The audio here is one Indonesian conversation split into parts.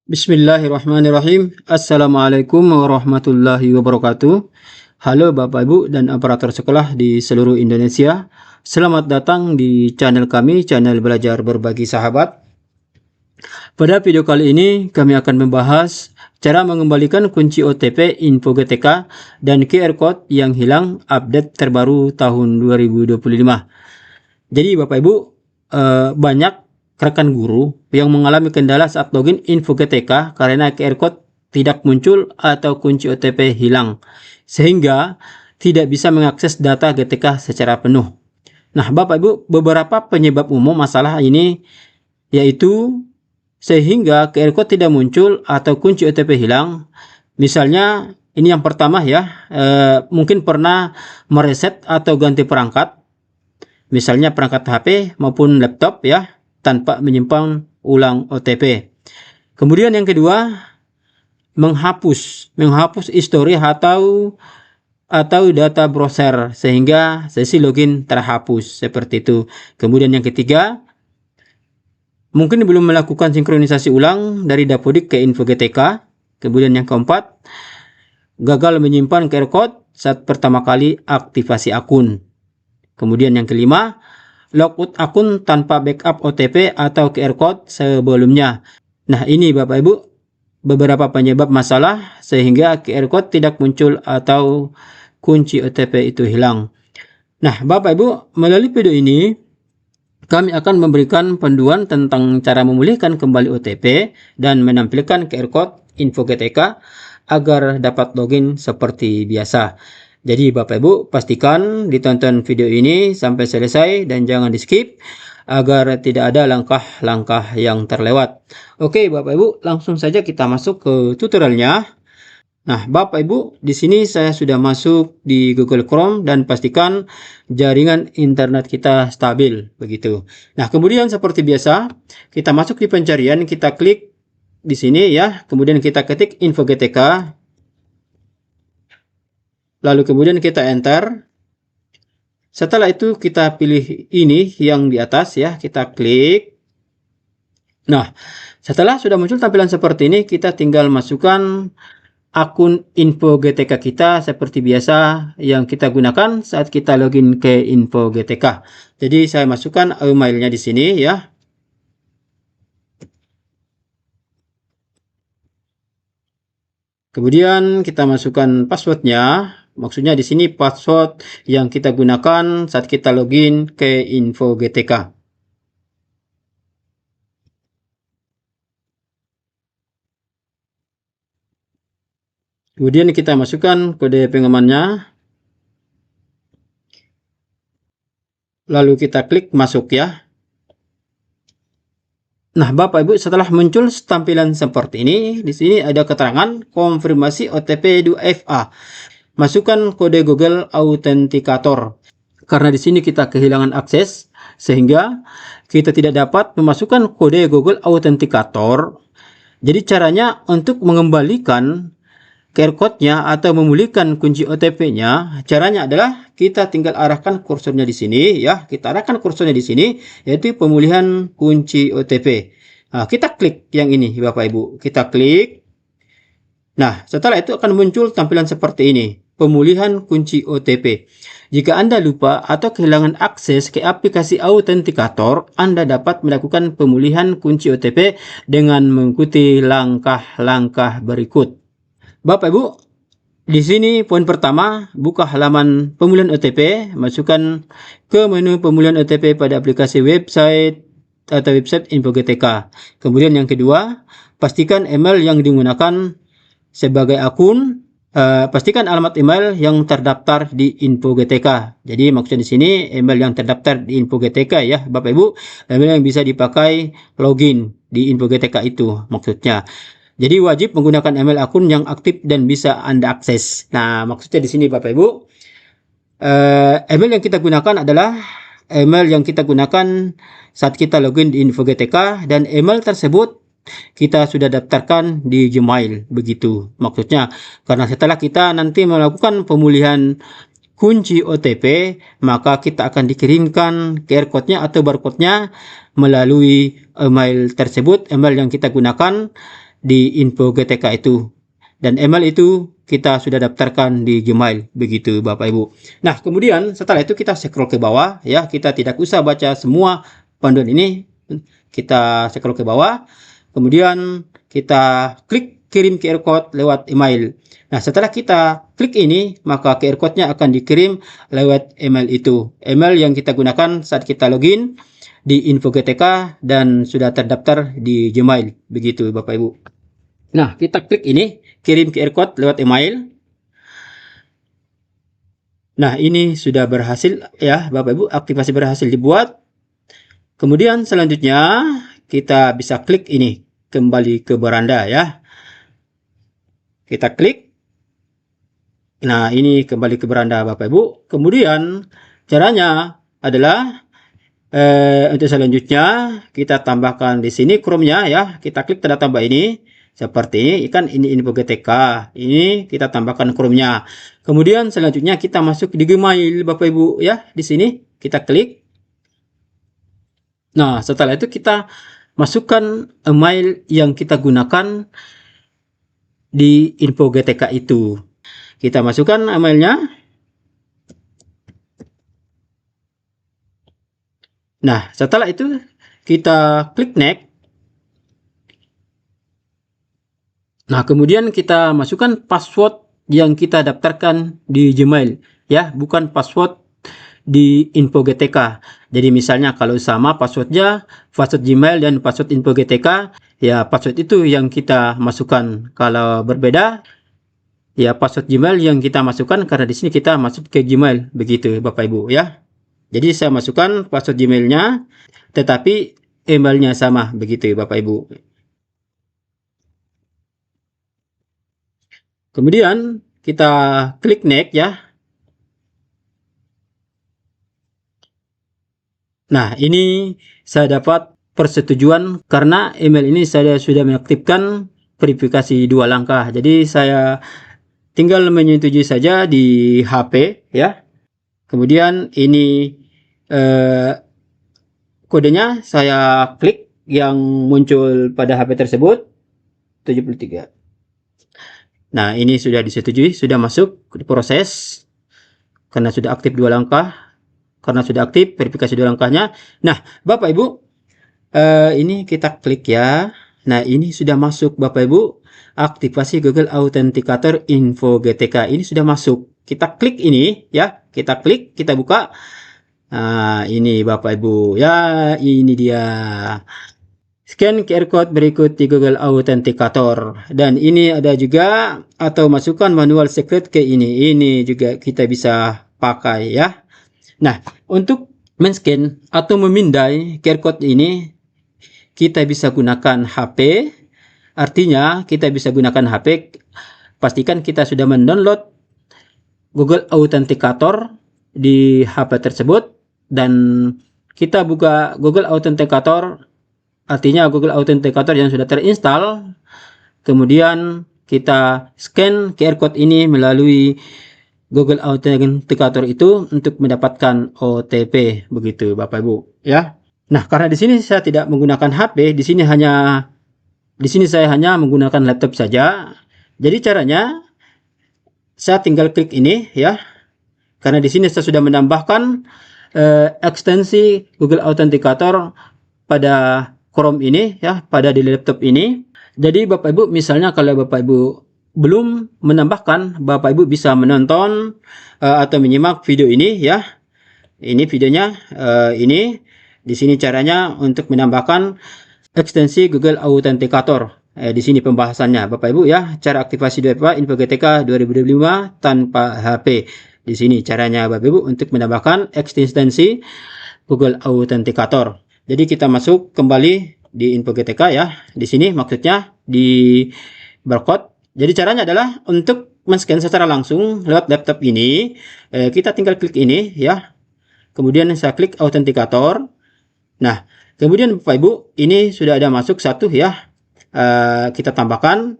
Bismillahirrahmanirrahim. Assalamualaikum warahmatullahi wabarakatuh. Halo Bapak Ibu dan aparatur sekolah di seluruh Indonesia. Selamat datang di channel kami, channel Belajar Berbagi Sahabat. Pada video kali ini kami akan membahas cara mengembalikan kunci OTP info GTK dan QR Code yang hilang update terbaru tahun 2025. Jadi Bapak Ibu, banyak rekan guru yang mengalami kendala saat login info GTK karena QR Code tidak muncul atau kunci OTP hilang, sehingga tidak bisa mengakses data GTK secara penuh. Nah, Bapak Ibu, beberapa penyebab umum masalah ini yaitu sehingga QR Code tidak muncul atau kunci OTP hilang. Misalnya, ini yang pertama ya, mungkin pernah mereset atau ganti perangkat, misalnya perangkat HP maupun laptop ya, tanpa menyimpan ulang OTP. Kemudian yang kedua, menghapus histori atau data browser sehingga sesi login terhapus seperti itu. Kemudian yang ketiga, mungkin belum melakukan sinkronisasi ulang dari Dapodik ke info GTK. Kemudian yang keempat, gagal menyimpan QR Code saat pertama kali aktivasi akun. Kemudian yang kelima, logout akun tanpa backup OTP atau QR Code sebelumnya. Nah, ini Bapak Ibu beberapa penyebab masalah sehingga QR Code tidak muncul atau kunci OTP itu hilang. Nah, Bapak Ibu, melalui video ini kami akan memberikan panduan tentang cara memulihkan kembali OTP dan menampilkan QR Code info GTK agar dapat login seperti biasa. Jadi Bapak Ibu pastikan ditonton video ini sampai selesai dan jangan di skip agar tidak ada langkah-langkah yang terlewat. Oke Bapak Ibu, langsung saja kita masuk ke tutorialnya. Nah Bapak Ibu, di sini saya sudah masuk di Google Chrome dan pastikan jaringan internet kita stabil begitu. Nah kemudian seperti biasa kita masuk di pencarian, kita klik di sini ya, kemudian kita ketik info GTK. Lalu kemudian kita enter. Setelah itu kita pilih ini yang di atas ya, kita klik. Nah, setelah sudah muncul tampilan seperti ini, kita tinggal masukkan akun info GTK kita seperti biasa yang kita gunakan saat kita login ke info GTK. Jadi saya masukkan emailnya di sini ya. Kemudian kita masukkan passwordnya. Maksudnya di sini password yang kita gunakan saat kita login ke info GTK. Kemudian kita masukkan kode pengamannya. Lalu kita klik masuk ya. Nah, Bapak Ibu, setelah muncul tampilan seperti ini, di sini ada keterangan konfirmasi OTP 2FA. Masukkan kode Google Authenticator. Karena di sini kita kehilangan akses sehingga kita tidak dapat memasukkan kode Google Authenticator. Jadi caranya untuk mengembalikan QR Code-nya atau memulihkan kunci OTP-nya, caranya adalah kita tinggal arahkan kursornya di sini ya. Kita arahkan kursornya di sini yaitu pemulihan kunci OTP. Nah, kita klik yang ini Bapak Ibu. Kita klik. Nah, setelah itu akan muncul tampilan seperti ini, pemulihan kunci OTP. Jika Anda lupa atau kehilangan akses ke aplikasi Authenticator, Anda dapat melakukan pemulihan kunci OTP dengan mengikuti langkah-langkah berikut. Bapak Ibu, di sini poin pertama, buka halaman pemulihan OTP, masukkan ke menu pemulihan OTP pada aplikasi website atau website info GTK. Kemudian yang kedua, pastikan email yang digunakan sebagai akun, pastikan alamat email yang terdaftar di info GTK. Jadi maksudnya di sini email yang terdaftar di info GTK ya Bapak Ibu, email yang bisa dipakai login di info GTK itu maksudnya. Jadi wajib menggunakan email akun yang aktif dan bisa Anda akses. Nah maksudnya di sini Bapak Ibu, email yang kita gunakan adalah email yang kita gunakan saat kita login di info GTK, dan email tersebut kita sudah daftarkan di Gmail begitu maksudnya. Karena setelah kita nanti melakukan pemulihan kunci OTP, maka kita akan dikirimkan QR code-nya atau barcode-nya melalui email tersebut, email yang kita gunakan di info GTK itu. Dan email itu kita sudah daftarkan di Gmail, begitu Bapak Ibu. Nah, kemudian setelah itu kita scroll ke bawah ya, kita tidak usah baca semua panduan ini. Kita scroll ke bawah, kemudian kita klik kirim QR code lewat email. Nah, setelah kita klik ini, maka QR code-nya akan dikirim lewat email itu. Email yang kita gunakan saat kita login di info GTK dan sudah terdaftar di Gmail, begitu Bapak Ibu. Nah, kita klik ini, kirim QR code lewat email. Nah, ini sudah berhasil ya Bapak Ibu, aktivasi berhasil dibuat. Kemudian selanjutnya kita bisa klik ini, kembali ke beranda ya. Kita klik. Nah, ini kembali ke beranda Bapak Ibu. Kemudian caranya adalah untuk selanjutnya kita tambahkan di sini Chrome-nya ya. Kita klik tanda tambah ini. Seperti ini, kan ini info GTK. Ini kita tambahkan Chrome-nya. Kemudian selanjutnya kita masuk di Gmail Bapak Ibu ya. Di sini kita klik. Nah, setelah itu kita masukkan email yang kita gunakan di info GTK itu. Kita masukkan emailnya. Nah, setelah itu kita klik next. Nah, kemudian kita masukkan password yang kita daftarkan di Gmail ya, bukan password di info GTK. Jadi misalnya kalau sama passwordnya, password Gmail dan password info GTK, ya password itu yang kita masukkan. Kalau berbeda, ya password Gmail yang kita masukkan, karena di sini kita masuk ke Gmail, begitu Bapak Ibu ya. Jadi saya masukkan password Gmailnya, tetapi emailnya sama, begitu Bapak Ibu. Kemudian kita klik next ya. Nah, ini saya dapat persetujuan karena email ini saya sudah mengaktifkan verifikasi 2 langkah. Jadi saya tinggal menyetujui saja di HP ya. Kemudian ini kodenya saya klik yang muncul pada HP tersebut 73. Nah, ini sudah disetujui, sudah masuk di proses karena sudah aktif 2 langkah. Karena sudah aktif verifikasi 2 langkahnya. Nah, Bapak Ibu, ini kita klik ya. Nah, ini sudah masuk Bapak Ibu, aktivasi Google Authenticator info GTK. Ini sudah masuk. Kita klik ini ya, kita klik, kita buka. Nah, ini Bapak Ibu ya, ini dia. Scan QR code berikut di Google Authenticator. Dan ini ada juga, atau masukkan manual secret ke ini. Ini juga kita bisa pakai ya. Nah, untuk men-scan atau memindai QR code ini, kita bisa gunakan HP. Artinya, kita bisa gunakan HP. Pastikan kita sudah mendownload Google Authenticator di HP tersebut. Dan kita buka Google Authenticator, artinya Google Authenticator yang sudah terinstall. Kemudian kita scan QR code ini melalui Google Authenticator itu untuk mendapatkan OTP, begitu Bapak Ibu ya. Nah, karena di sini saya tidak menggunakan HP, di sini saya hanya menggunakan laptop saja. Jadi caranya saya tinggal klik ini ya. Karena di sini saya sudah menambahkan ekstensi Google Authenticator pada Chrome ini ya, pada di laptop ini. Jadi Bapak Ibu, misalnya kalau Bapak Ibu belum menambahkan, Bapak Ibu bisa menonton atau menyimak video ini ya. Ini videonya, ini di sini caranya untuk menambahkan ekstensi Google Authenticator. Di sini pembahasannya Bapak Ibu ya, cara aktivasi info GTK 2025 tanpa HP. Di sini caranya Bapak Ibu untuk menambahkan ekstensi Google Authenticator. Jadi kita masuk kembali di info GTK ya. Di sini maksudnya di barcode. Jadi caranya adalah untuk men-scan secara langsung lewat laptop ini. Kita tinggal klik ini ya. Kemudian saya klik Authenticator. Nah, kemudian Bapak Ibu, ini sudah ada masuk satu ya. Kita tambahkan.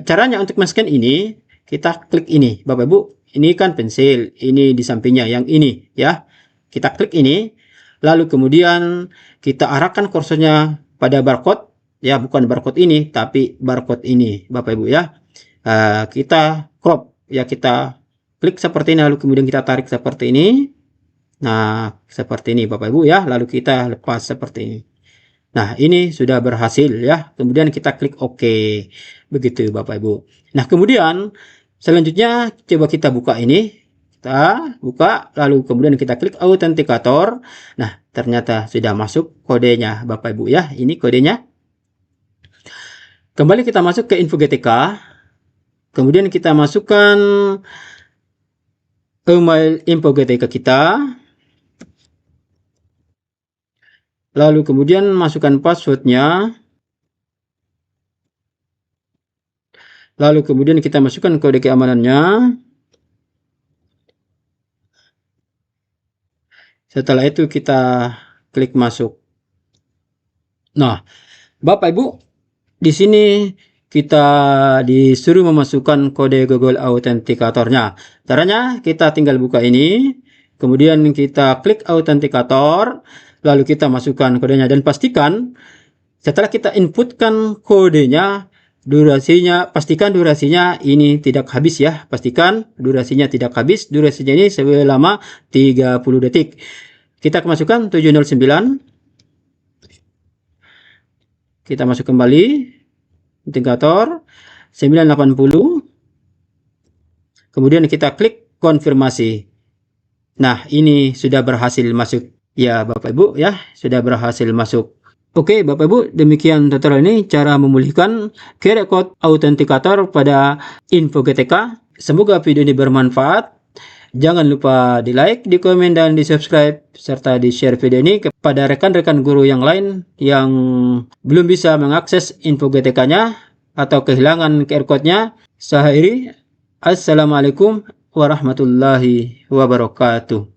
Caranya untuk men-scan ini, kita klik ini Bapak Ibu. Ini kan pensil, ini di sampingnya yang ini ya. Kita klik ini, lalu kemudian kita arahkan kursornya pada barcode ya, bukan barcode ini tapi barcode ini Bapak Ibu ya. Kita crop ya, kita klik seperti ini lalu kemudian kita tarik seperti ini. Nah, seperti ini Bapak Ibu ya, lalu kita lepas seperti ini. Nah, ini sudah berhasil ya. Kemudian kita klik OK. Begitu Bapak Ibu. Nah, kemudian selanjutnya coba kita buka ini. Kita buka, lalu kemudian kita klik autentikator. Nah, ternyata sudah masuk kodenya Bapak Ibu ya. Ini kodenya. Kembali kita masuk ke info GTK. Kemudian kita masukkan email info GTK kita. Lalu kemudian masukkan passwordnya. Lalu kemudian kita masukkan kode keamanannya. Setelah itu kita klik masuk. Nah, Bapak Ibu, di sini kita disuruh memasukkan kode Google Authenticator-nya. Caranya kita tinggal buka ini, kemudian kita klik Authenticator, lalu kita masukkan kodenya dan pastikan setelah kita inputkan kodenya, pastikan durasinya ini tidak habis ya. Pastikan durasinya tidak habis. Durasinya ini selama 30 detik. Kita masukkan 709. Kita masuk kembali. Indikator 980. Kemudian kita klik konfirmasi. Nah, ini sudah berhasil masuk ya Bapak Ibu ya. Sudah berhasil masuk. Oke Bapak Ibu, demikian tutorial ini cara memulihkan QR Code Authenticator pada info GTK. Semoga video ini bermanfaat. Jangan lupa di like, di komen, dan di subscribe, serta di share video ini kepada rekan-rekan guru yang lain yang belum bisa mengakses info GTK-nya atau kehilangan QR Code-nya. Saya akhiri. Assalamualaikum warahmatullahi wabarakatuh.